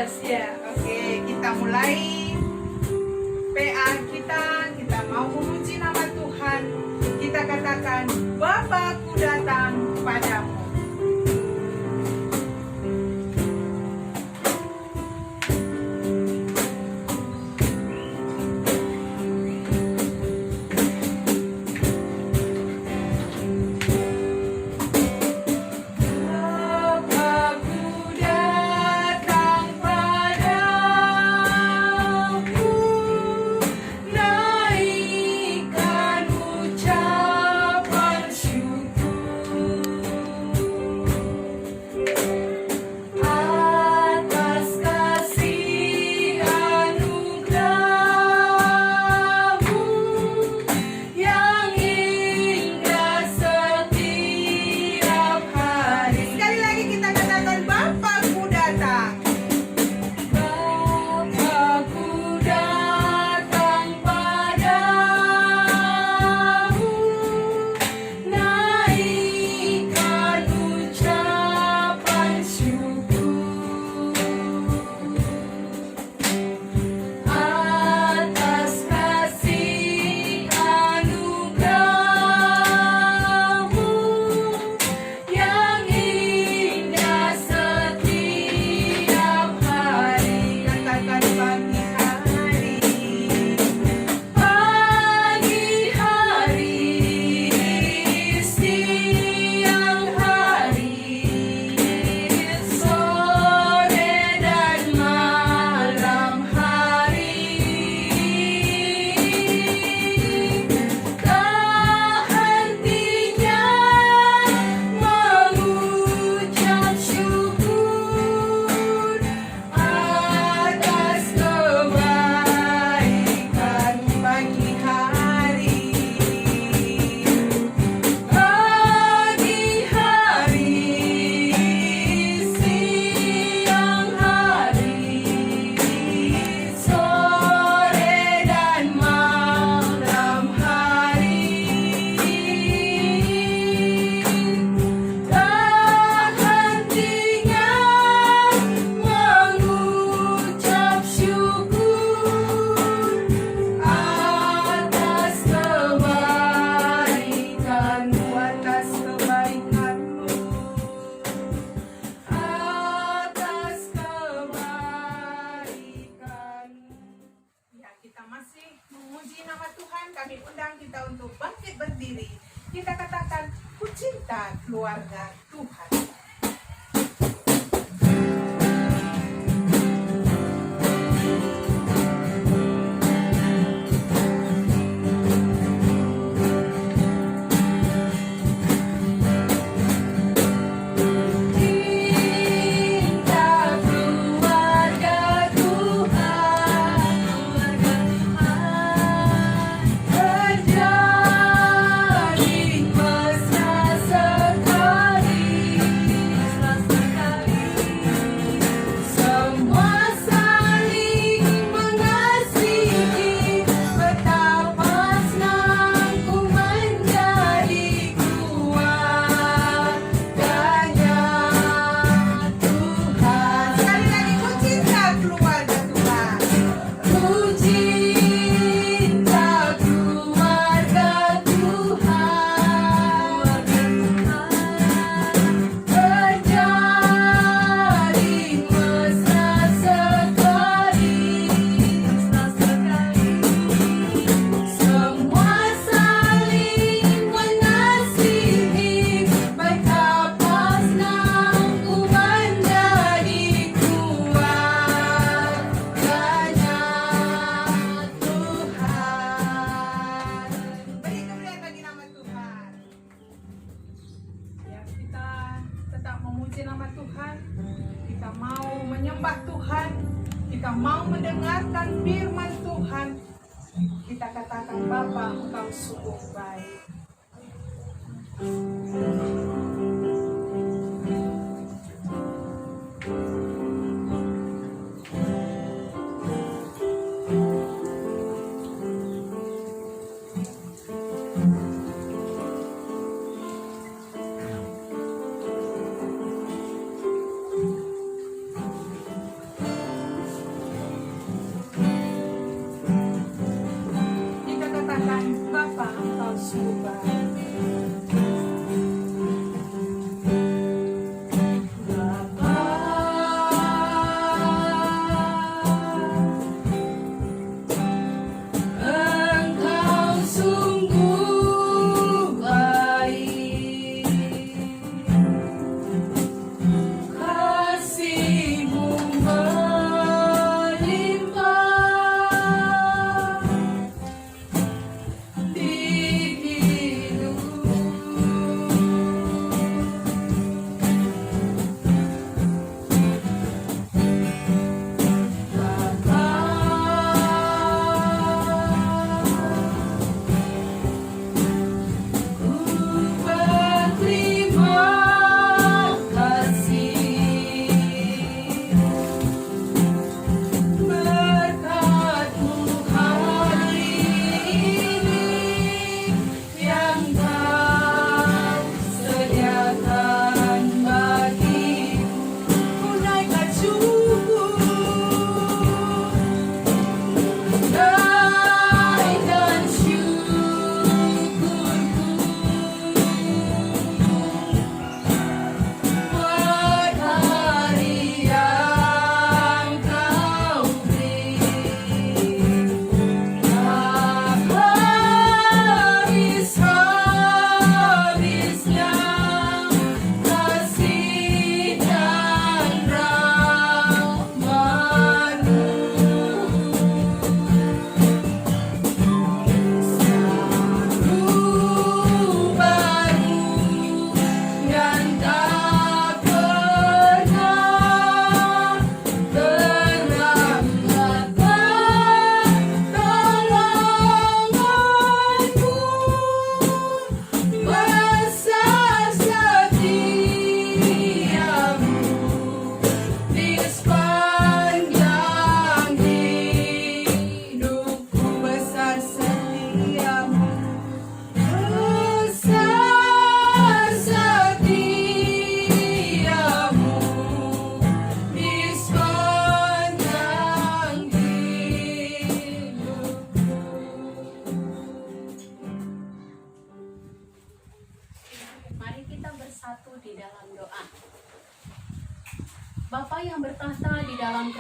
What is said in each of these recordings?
Yes, ya. Oke, kita mulai PA kita. Kita mau memuji nama Tuhan. Kita katakan, Bapakku datang padamu. Kami undang kita untuk bangkit berdiri. Kita katakan, ku cinta keluarga Tuhan. Memuji nama Tuhan, kita mau menyembah Tuhan, kita mau mendengarkan firman Tuhan. Kita katakan, Bapa, Engkau sungguh baik.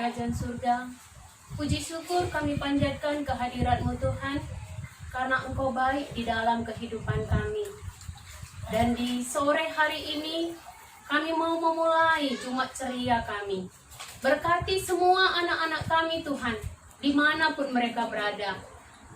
kerajaan surga. Puji syukur kami panjatkan kehadirat-Mu Tuhan, karena Engkau baik di dalam kehidupan kami. Dan di sore hari ini, kami mau memulai Jumat ceria kami. Berkati semua anak-anak kami Tuhan, dimanapun mereka berada,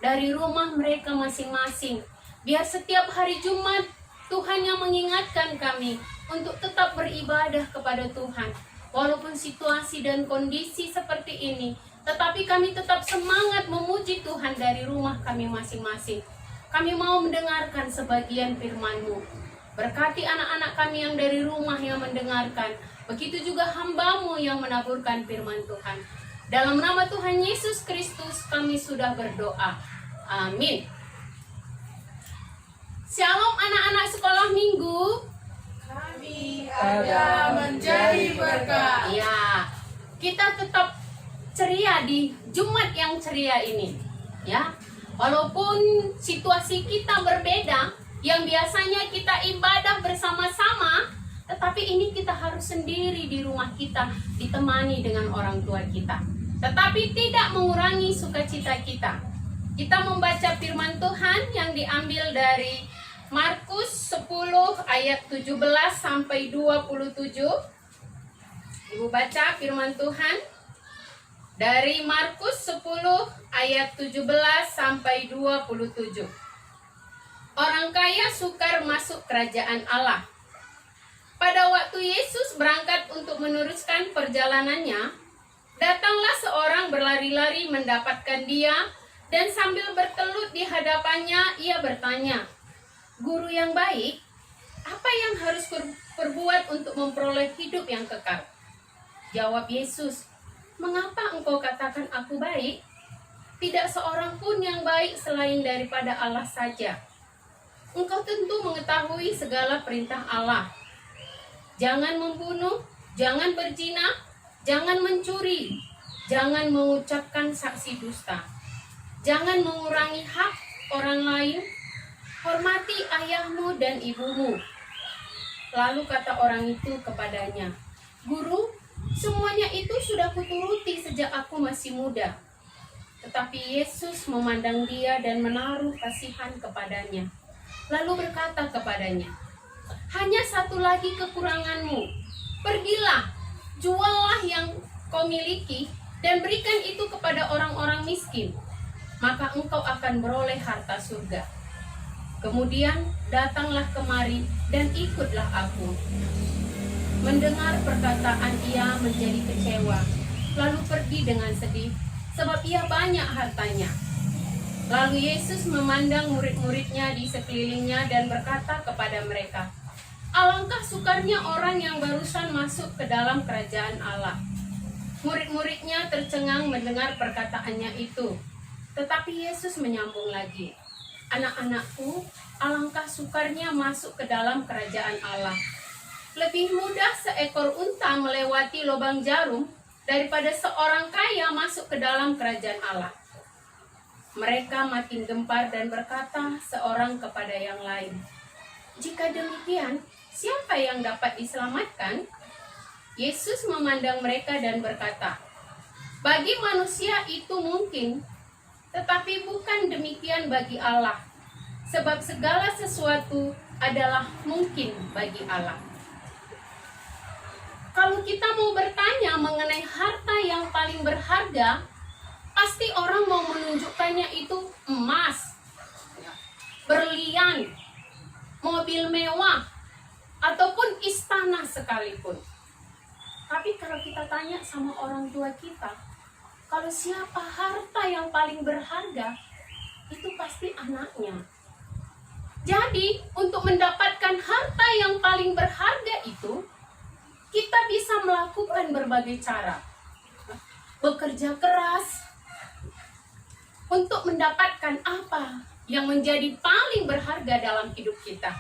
dari rumah mereka masing-masing. Biar setiap hari Jumat, Tuhan yang mengingatkan kami untuk tetap beribadah kepada Tuhan. Walaupun situasi dan kondisi seperti ini, tetapi kami tetap semangat memuji Tuhan dari rumah kami masing-masing. Kami mau mendengarkan sebagian firman-Mu. Berkati anak-anak kami yang dari rumah yang mendengarkan. Begitu juga hamba-Mu yang menaburkan firman Tuhan. Dalam nama Tuhan Yesus Kristus kami sudah berdoa. Amin. Shalom anak-anak sekolah minggu. Kami ada menjadi berkat. Ya, kita tetap ceria di Jumat yang ceria ini. Ya, walaupun situasi kita berbeda, yang biasanya kita ibadah bersama-sama, tetapi ini kita harus sendiri di rumah kita, ditemani dengan orang tua kita. Tetapi tidak mengurangi sukacita kita. Kita membaca firman Tuhan yang diambil dari Markus 10 ayat 17 sampai 27. Ibu baca firman Tuhan dari Markus 10 ayat 17 sampai 27. Orang kaya sukar masuk kerajaan Allah. Pada waktu Yesus berangkat untuk meneruskan perjalanannya, datanglah seorang berlari-lari mendapatkan dia, dan sambil bertelut di hadapannya, ia bertanya, "Guru yang baik, apa yang harus perbuat untuk memperoleh hidup yang kekal?" Jawab Yesus, "Mengapa engkau katakan aku baik? Tidak seorang pun yang baik selain daripada Allah saja. Engkau tentu mengetahui segala perintah Allah. Jangan membunuh, jangan berzina, jangan mencuri, jangan mengucapkan saksi dusta, jangan mengurangi hak orang lain, hormati ayahmu dan ibumu." Lalu kata orang itu kepadanya, "Guru, semuanya itu sudah kuturuti sejak aku masih muda." Tetapi Yesus memandang dia dan menaruh kasihan kepadanya. Lalu berkata kepadanya, "Hanya satu lagi kekuranganmu. Pergilah, juallah yang kau miliki dan berikan itu kepada orang-orang miskin. Maka engkau akan beroleh harta surga. Kemudian datanglah kemari dan ikutlah aku." Mendengar perkataan ia menjadi kecewa, lalu pergi dengan sedih, sebab ia banyak hartanya. Lalu Yesus memandang murid-muridnya di sekelilingnya dan berkata kepada mereka, "Alangkah sukarnya orang yang barusan masuk ke dalam kerajaan Allah." Murid-muridnya tercengang mendengar perkataannya itu. Tetapi Yesus menyambung lagi, "Anak-anakku, alangkah sukarnya masuk ke dalam kerajaan Allah. Lebih mudah seekor unta melewati lubang jarum daripada seorang kaya masuk ke dalam kerajaan Allah." Mereka makin gempar dan berkata seorang kepada yang lain, "Jika demikian, siapa yang dapat diselamatkan?" Yesus memandang mereka dan berkata, "Bagi manusia itu mungkin, tetapi bukan demikian bagi Allah, sebab segala sesuatu adalah mungkin bagi Allah." Kalau kita mau bertanya mengenai harta yang paling berharga, pasti orang mau menunjukkannya itu emas, berlian, mobil mewah, ataupun istana sekalipun. Tapi kalau kita tanya sama orang tua kita, kalau siapa harta yang paling berharga, itu pasti anaknya. Jadi, untuk mendapatkan harta yang paling berharga itu, kita bisa melakukan berbagai cara. Bekerja keras untuk mendapatkan apa yang menjadi paling berharga dalam hidup kita.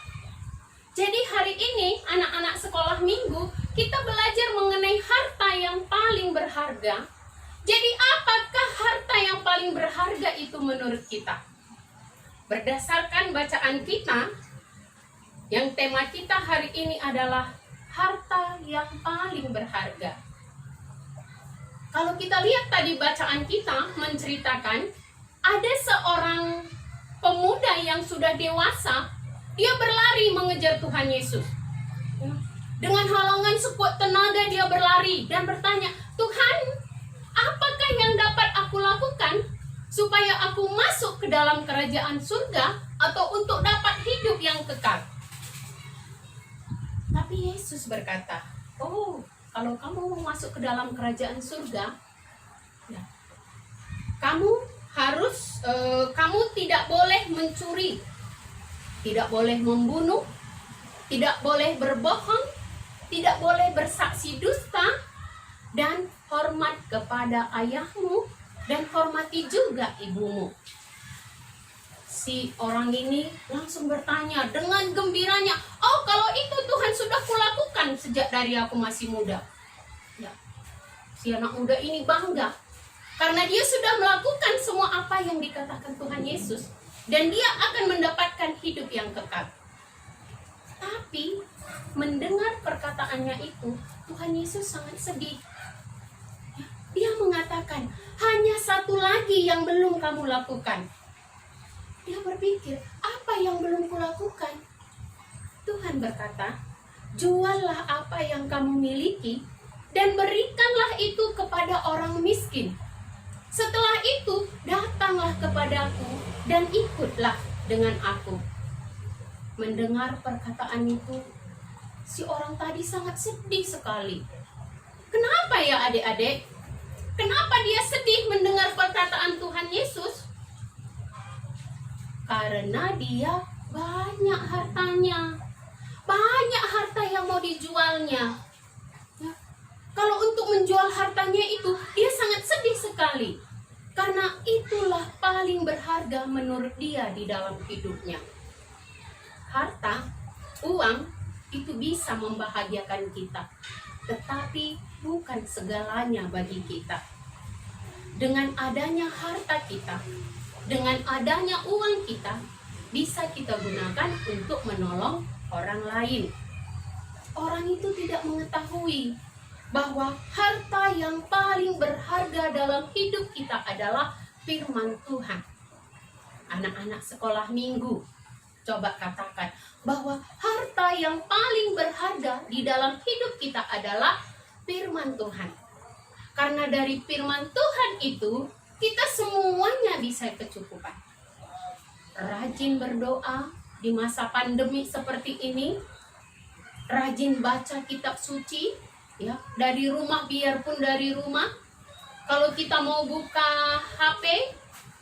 Jadi hari ini anak-anak sekolah minggu, kita belajar mengenai harta yang paling berharga. Jadi apakah harta yang paling berharga itu menurut kita? Berdasarkan bacaan kita, yang tema kita hari ini adalah harta yang paling berharga. Kalau kita lihat tadi bacaan kita menceritakan ada seorang pemuda yang sudah dewasa, dia berlari mengejar Tuhan Yesus. Dengan halangan sekuat tenaga dia berlari dan bertanya, "Tuhan, apakah yang dapat aku lakukan supaya aku masuk ke dalam kerajaan surga atau untuk dapat hidup yang kekal?" Tapi Yesus berkata, "Oh, kalau kamu mau masuk ke dalam kerajaan surga, ya, kamu tidak boleh mencuri, tidak boleh membunuh, tidak boleh berbohong, tidak boleh bersaksi dusta, dan hormat kepada ayahmu dan hormati juga ibumu." Si orang ini langsung bertanya dengan gembiranya, "Oh, kalau itu Tuhan sudah kulakukan sejak dari aku masih muda." Ya, si anak muda ini bangga karena dia sudah melakukan semua apa yang dikatakan Tuhan Yesus dan dia akan mendapatkan hidup yang kekal. Tapi mendengar perkataannya itu, Tuhan Yesus sangat sedih. Dia mengatakan, "Hanya satu lagi yang belum kamu lakukan." Dia berpikir, apa yang belum kulakukan? Tuhan berkata, "Juallah apa yang kamu miliki dan berikanlah itu kepada orang miskin. Setelah itu, datanglah kepadaku dan ikutlah dengan aku." Mendengar perkataan itu, si orang tadi sangat sedih sekali. Kenapa ya adik-adik? Kenapa dia sedih mendengar perkataan Tuhan Yesus? Karena dia banyak hartanya. Banyak harta yang mau dijualnya. Ya. Kalau untuk menjual hartanya itu, dia sangat sedih sekali. Karena itulah paling berharga menurut dia di dalam hidupnya. Harta, uang, itu bisa membahagiakan kita. Tetapi bukan segalanya bagi kita. Dengan adanya harta kita, dengan adanya uang kita, bisa kita gunakan untuk menolong orang lain. Orang itu tidak mengetahui bahwa harta yang paling berharga dalam hidup kita adalah firman Tuhan. Anak-anak sekolah minggu, coba katakan bahwa harta yang paling berharga di dalam hidup kita adalah firman Tuhan. Karena dari firman Tuhan itu, kita semuanya bisa kecukupan. Rajin berdoa di masa pandemi seperti ini, rajin baca kitab suci, ya, dari rumah, biarpun dari rumah. Kalau kita mau buka HP,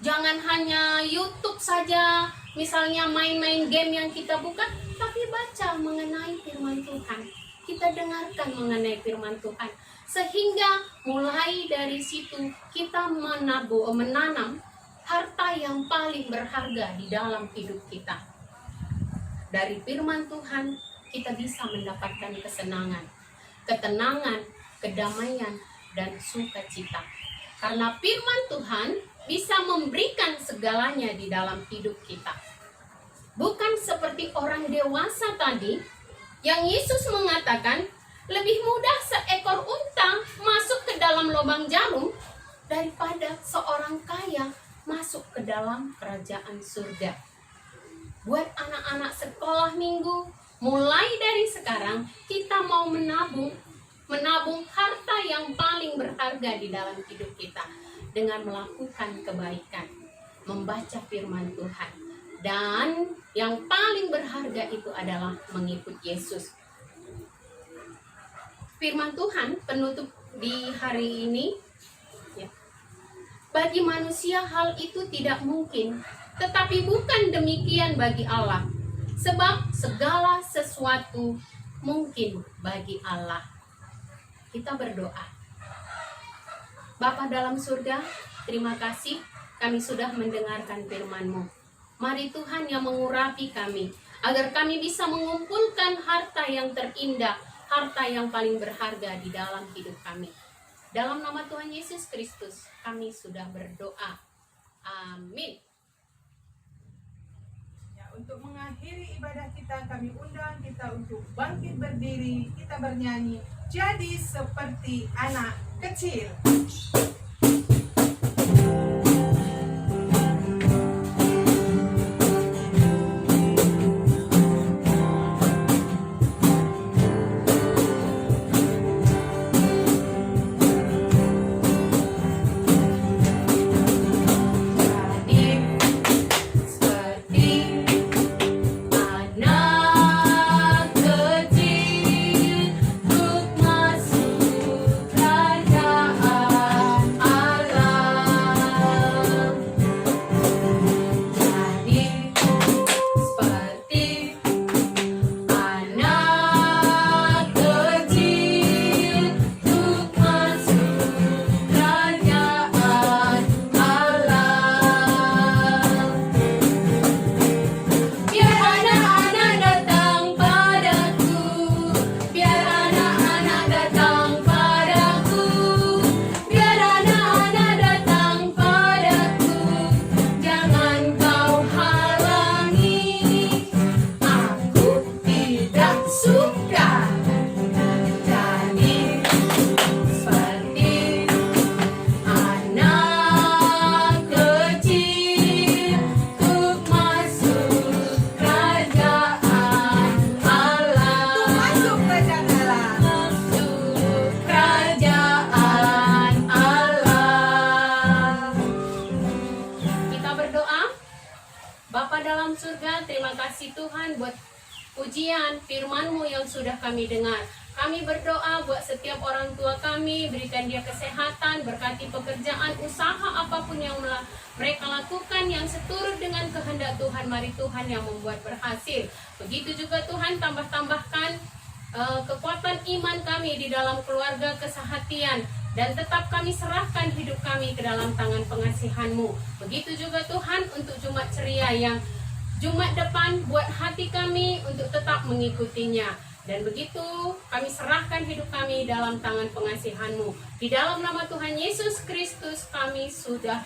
jangan hanya YouTube saja, misalnya main-main game yang kita buka, tapi baca mengenai firman Tuhan. Kita dengarkan mengenai firman Tuhan, sehingga mulai dari situ kita menanam harta yang paling berharga di dalam hidup kita. Dari firman Tuhan kita bisa mendapatkan kesenangan, ketenangan, kedamaian, dan sukacita. Karena firman Tuhan bisa memberikan segalanya di dalam hidup kita. Bukan seperti orang dewasa tadi yang Yesus mengatakan, lebih mudah seekor unta masuk ke dalam lubang jarum daripada seorang kaya masuk ke dalam kerajaan surga. Buat anak-anak sekolah minggu, mulai dari sekarang kita mau menabung harta yang paling berharga di dalam hidup kita dengan melakukan kebaikan, membaca firman Tuhan, dan yang paling berharga itu adalah mengikut Yesus. Firman Tuhan penutup di hari ini, ya. Bagi manusia hal itu tidak mungkin, tetapi bukan demikian bagi Allah. Sebab segala sesuatu mungkin bagi Allah. Kita berdoa. Bapa dalam surga, terima kasih kami sudah mendengarkan firman-Mu. Mari Tuhan yang mengurapi kami, agar kami bisa mengumpulkan harta yang terindah, harta yang paling berharga di dalam hidup kami. Dalam nama Tuhan Yesus Kristus, kami sudah berdoa. Amin. Untuk mengakhiri ibadah kita, kami undang kita untuk bangkit berdiri, kita bernyanyi, jadi seperti anak kecil. Bapa dalam surga, terima kasih Tuhan buat pujian firman-Mu yang sudah kami dengar. Kami berdoa buat setiap orang tua kami, berikan dia kesehatan, berkati pekerjaan, usaha apapun yang mereka lakukan yang seturut dengan kehendak Tuhan. Mari Tuhan yang membuat berhasil. Begitu juga Tuhan tambahkan kekuatan iman kami di dalam keluarga kesehatian. Dan tetap kami serahkan hidup kami ke dalam tangan pengasihan-Mu. Begitu juga Tuhan untuk Jumat Ceria yang Jumat depan buat hati kami untuk tetap mengikutinya. Dan begitu kami serahkan hidup kami dalam tangan pengasihan-Mu. Di dalam nama Tuhan Yesus Kristus kami sudah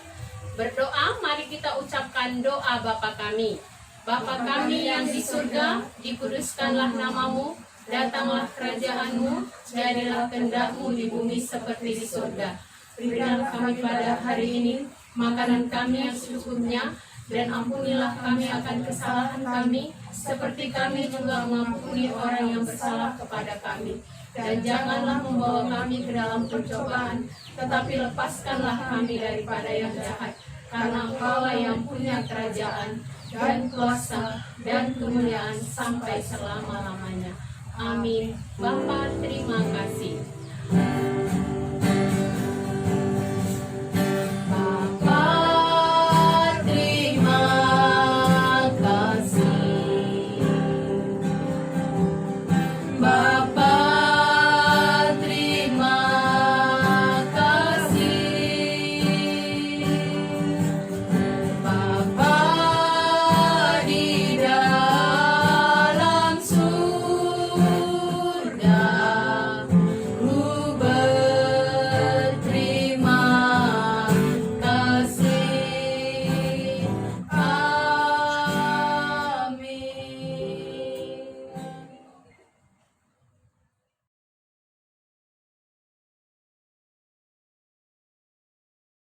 berdoa. Mari kita ucapkan doa Bapa kami. Bapa kami yang di surga, dikuduskanlah nama-Mu. Datanglah kerajaan-Mu, jadilah kehendak-Mu di bumi seperti di surga. Berikanlah kami pada hari ini makanan kami yang secukupnya, dan ampunilah kami akan kesalahan kami, seperti kami juga mengampuni orang yang bersalah kepada kami. Dan janganlah membawa kami ke dalam pencobaan, tetapi lepaskanlah kami daripada yang jahat. Karena Engkau yang punya kerajaan, dan kuasa, dan kemuliaan sampai selama-lamanya. Amin. Bapa, terima kasih.